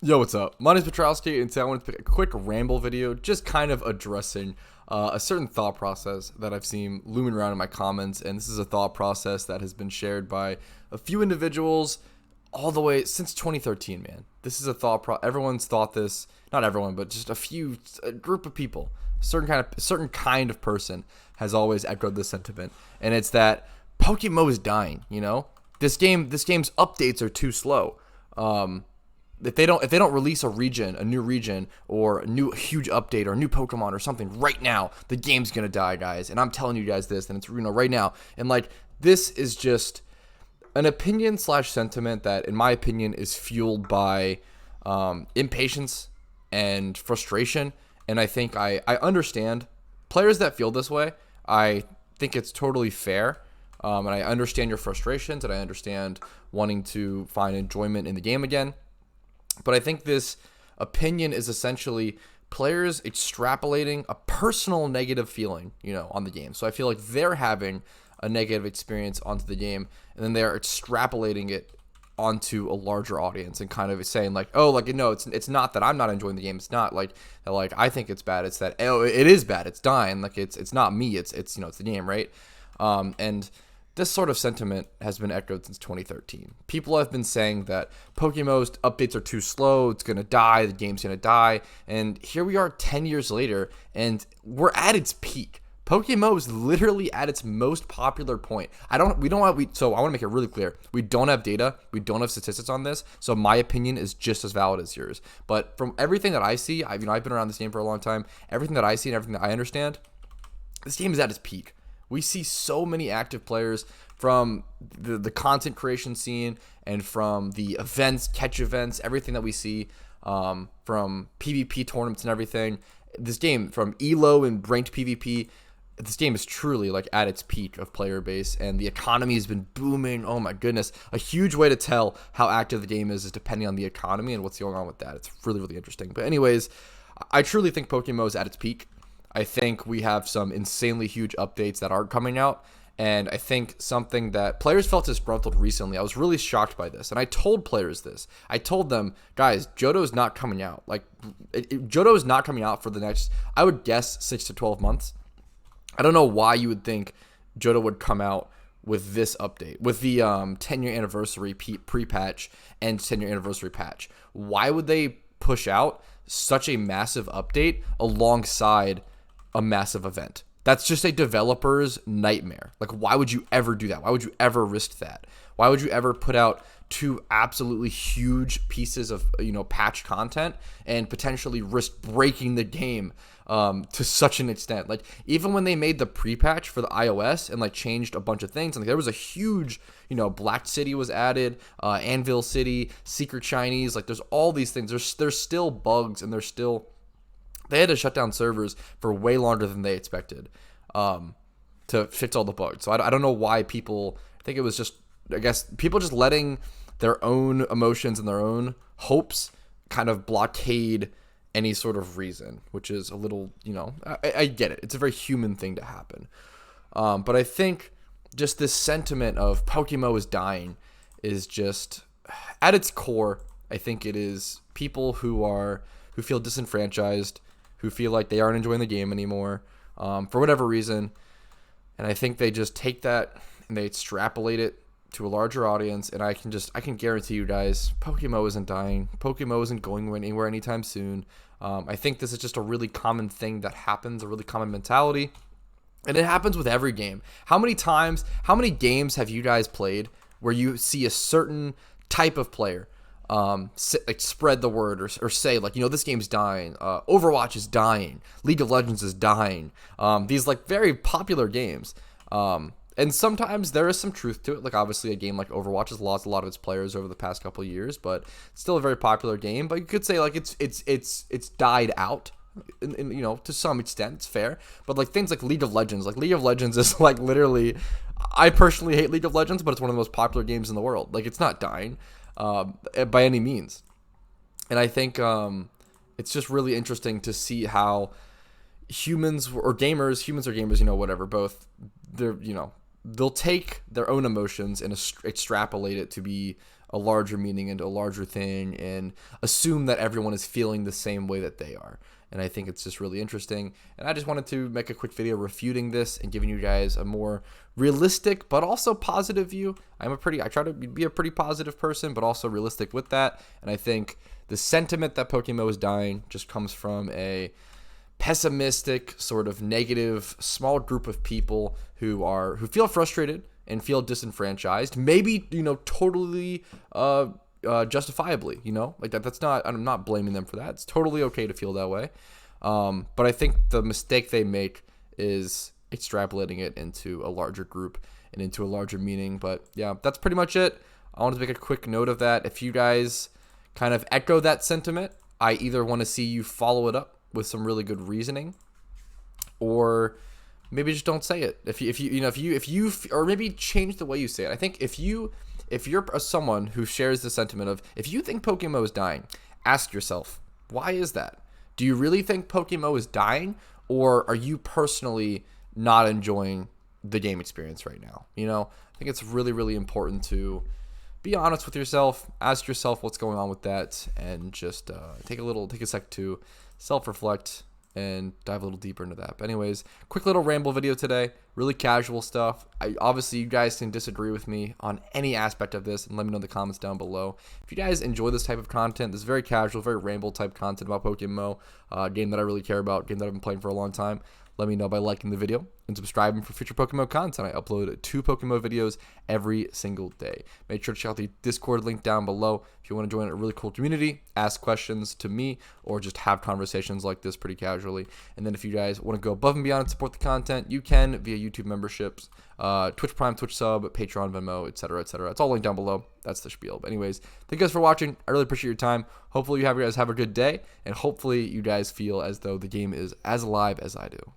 Yo, what's up? My name's Patrouski, and today I wanted to pick a quick ramble video, just kind of addressing a certain thought process that I've seen looming around in my comments, and this is a thought process that has been shared by a few individuals all the way since 2013, man. This is a everyone's thought this, not everyone, but just a group of people, certain kind of person has always echoed this sentiment, and it's that PokeMMO is dying, This game's updates are too slow. If they don't release a new region, or a new huge update or a new Pokemon or something right now, the game's gonna die, guys. And I'm telling you guys this, and it's right now. And like, this is just an opinion slash sentiment that, in my opinion, is fueled by impatience and frustration. And I think I understand players that feel this way. I think it's totally fair. And I understand your frustrations, and I understand wanting to find enjoyment in the game again. But I think this opinion is essentially players extrapolating a personal negative feeling, on the game. So I feel like they're having a negative experience onto the game, and then they're extrapolating it onto a larger audience and kind of saying like, oh, like, no, it's not that I'm not enjoying the game. It's not like that, like, I think it's bad. It's that, oh, it is bad. It's dying. Like, it's not me. It's it's the game, right? And this sort of sentiment has been echoed since 2013. People have been saying that PokeMMO's updates are too slow, it's going to die, the game's going to die, and here we are 10 years later, and we're at its peak. PokeMMO is literally at its most popular point. So I want to make it really clear. We don't have data, we don't have statistics on this, so my opinion is just as valid as yours. But from everything that I see, I've been around this game for a long time, everything that I see and everything that I understand, this game is at its peak. We see so many active players from the content creation scene and from the events, catch events, everything that we see, from PvP tournaments and everything. This game, from ELO and ranked PvP, this game is truly like at its peak of player base, and the economy has been booming. Oh my goodness. A huge way to tell how active the game is depending on the economy and what's going on with that. It's really, really interesting. But anyways, I truly think PokeMMO is at its peak. I think we have some insanely huge updates that are coming out, and I think something that players felt disgruntled recently. I was really shocked by this, and I told players this. I told them, guys, Johto's not coming out. Like, Johto is not coming out for the next, I would guess, 6 to 12 months. I don't know why you would think Johto would come out with this update, with the 10-year anniversary pre-patch and 10-year anniversary patch. Why would they push out such a massive update alongside a massive event? That's just a developer's nightmare. Like, why would you ever do that? Why would you ever risk that? Why would you ever put out two absolutely huge pieces of patch content and potentially risk breaking the game to such an extent? Like, even when they made the pre-patch for the iOS and like changed a bunch of things, and like, there was a huge, Black City was added, Anvil City, Secret Chinese, like, there's all these things. There's still bugs, and they had to shut down servers for way longer than they expected to fix all the bugs. So I don't know why people, I think it was just, I guess, people just letting their own emotions and their own hopes kind of blockade any sort of reason, which is a little, I get it. It's a very human thing to happen. But I think just this sentiment of PokeMMO is dying is just, at its core, I think it is people who feel disenfranchised, who feel like they aren't enjoying the game anymore, for whatever reason. And I think they just take that and they extrapolate it to a larger audience. And I can guarantee you guys, PokeMMO isn't dying. PokeMMO isn't going anywhere anytime soon. I think this is just a really common thing that happens, a really common mentality. And it happens with every game. How many games have you guys played where you see a certain type of player like spread the word or say like, this game's dying, Overwatch is dying, League of Legends is dying, these like very popular games, and sometimes there is some truth to it. Like, obviously a game like Overwatch has lost a lot of its players over the past couple of years, but it's still a very popular game. But you could say like it's died out, to some extent. It's fair. But like things like League of Legends is like, literally, I personally hate League of Legends, but it's one of the most popular games in the world. Like, it's not dying by any means. And I think it's just really interesting to see how humans or gamers, whatever, both, they'll take their own emotions and extrapolate it to be a larger meaning into a larger thing and assume that everyone is feeling the same way that they are. And I think it's just really interesting. And I just wanted to make a quick video refuting this and giving you guys a more realistic but also positive view. I try to be a pretty positive person, but also realistic with that. And I think the sentiment that PokeMMO is dying just comes from a pessimistic, sort of negative, small group of people who feel frustrated and feel disenfranchised. Maybe, totally justifiably, like that's not, I'm not blaming them for that. It's totally okay to feel that way. But I think the mistake they make is extrapolating it into a larger group and into a larger meaning. But yeah, that's pretty much it. I wanted to make a quick note of that. If you guys kind of echo that sentiment, I either want to see you follow it up with some really good reasoning, or maybe just don't say it. If you or maybe change the way you say it. I think if you're someone who shares the sentiment of, if you think PokeMMO is dying, ask yourself, why is that? Do you really think PokeMMO is dying, or are you personally not enjoying the game experience right now? I think it's really, really important to be honest with yourself, ask yourself what's going on with that, and just take a sec to self-reflect and dive a little deeper into that. But anyways, quick little ramble video today, really casual stuff. Obviously, you guys can disagree with me on any aspect of this, and let me know in the comments down below. If you guys enjoy this type of content, this very casual, very ramble type content about PokeMMO, game that I really care about, game that I've been playing for a long time, let me know by liking the video and subscribing for future PokeMMO content. I upload 2 PokeMMO videos every single day. Make sure to check out the Discord link down below if you want to join a really cool community, ask questions to me, or just have conversations like this pretty casually. And then if you guys want to go above and beyond and support the content, you can via YouTube memberships, Twitch Prime, Twitch sub, Patreon, Venmo, etc., etc. It's all linked down below. That's the spiel. But anyways, thank you guys for watching. I really appreciate your time. Hopefully you guys have a good day, and hopefully you guys feel as though the game is as alive as I do.